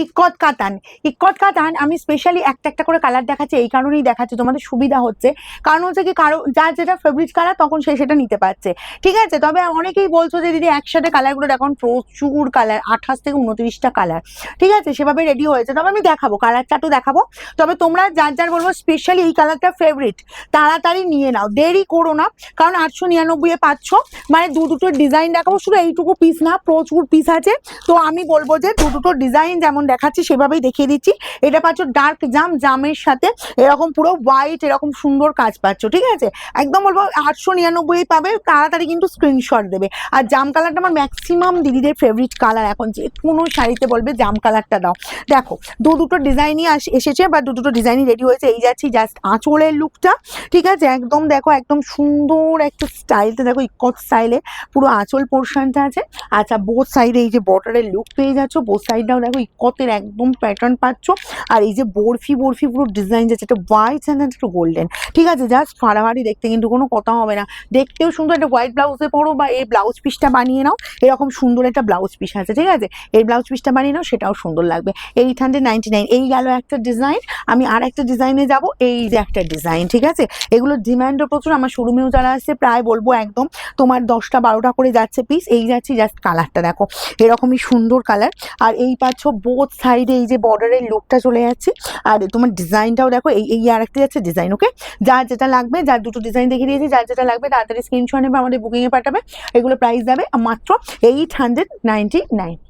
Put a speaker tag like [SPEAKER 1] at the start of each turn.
[SPEAKER 1] ইক্কত কাতান। ইক্কত কাতান আমি স্পেশালি একটা একটা করে কালার দেখাচ্ছি, এই কারণেই দেখাচ্ছি তোমাদের সুবিধা হচ্ছে, কারণ হচ্ছে কি কারো যার যেটা ফেভারিট কালার তখন সে সেটা নিতে পারছে, ঠিক আছে। তবে অনেকেই বলছো যে দিদি একসাথে কালারগুলো দেখুন, প্রচুর কালার, 28 থেকে 29টা কালার, ঠিক আছে, সেভাবে রেডি হয়েছে। তবে আমি দেখাবো, কালার চার্টও দেখাবো। তবে তোমরা যার যার বলবো স্পেশালি এই কালারটা ফেভারিট, তাড়াতাড়ি নিয়ে নাও, দেরি করো না, কারণ 899 পাচ্ছ, মানে দুটো ডিজাইন দেখাবো, শুধু এইটুকু পিস না, প্রচুর পিস আছে। তো আমি বলবো যে দুটো ডিজাইন যেমন দেখাচ্ছি সেভাবেই দেখিয়ে দিচ্ছি। এটা পাচ্ছ ডার্ক জামের সাথে এরকম পুরো হোয়াইট এরকম সুন্দর কাজ পাচ্ছ, ঠিক আছে। একদম বলবো 899 পাবে, তাড়াতাড়ি কিন্তু স্ক্রিনশট দেবে। আর জাম কালারটা আমার ম্যাক্সিমাম দিদিদের ফেভারিট কালার, এখন যে কোনো শাড়িতে বলবে জাম কালারটা দাও। দেখো দুটো ডিজাইনই এসেছে বা দুটো ডিজাইনই রেডি হয়েছে। এই যাচ্ছি জাস্ট আঁচলের লুকটা, ঠিক আছে, একদম দেখো একদম সুন্দর একটা স্টাইলটা দেখো, ইকট স্টাইলে পুরো আঁচল পোর্শনটা আছে। আচ্ছা বোথ সাইডে এই যে বর্ডারের লুক পেয়ে যাচ্ছ, বোথ সাইডটাও দেখো ইকতের একদম প্যাটার্ন পাচ্ছ। আর এই যে বরফি পুরো ডিজাইন যাচ্ছে, একটা হোয়াইট অ্যান্ড একটা গোল্ডেন, ঠিক আছে, জাস্ট ফাড়াফাড়ি দেখতে, কিন্তু কোনো কথা হবে না, দেখতেও সুন্দর। একটা হোয়াইট ব্লাউজে পরো বা এই ব্লাউজ পিসটা বানিয়ে নাও, এরকম সুন্দর একটা ব্লাউজ পিস আছে, ঠিক আছে, এই ব্লাউজ পিসটা বানিয়ে নাও, সেটাও সুন্দর লাগবে। 899। এই গেল একটা ডিজাইন। আমি আর একটা ডিজাইনে যাব, এই যে একটা ডিজাইন, ঠিক আছে, এগুলোর ডিমান্ডও প্রচুর, আমার শোরুমেও যারা আসছে প্রায় বলবো একদম তোমার 10টা 12টা করে যাচ্ছে পিস। এই যাচ্ছি জাস্ট কালারটা দেখো, এরকমই সুন্দর কালার। আর এই পাচ্ছ বোথ সাইডে এই যে বর্ডারের লুকটা চলে যাচ্ছে। আর তোমার ডিজাইনটাও দেখো, এই আর একটা যাচ্ছে ডিজাইন। ওকে, যার যেটা লাগবে, যার দুটো ডিজাইন দেখিয়ে দিয়েছি, যার যেটা লাগবে তাড়াতাড়ি স্ক্রিনশট নেবে, আমাদের বুকিংয়ে পাঠাবে। এগুলো প্রাইস যাবে মাত্র 899।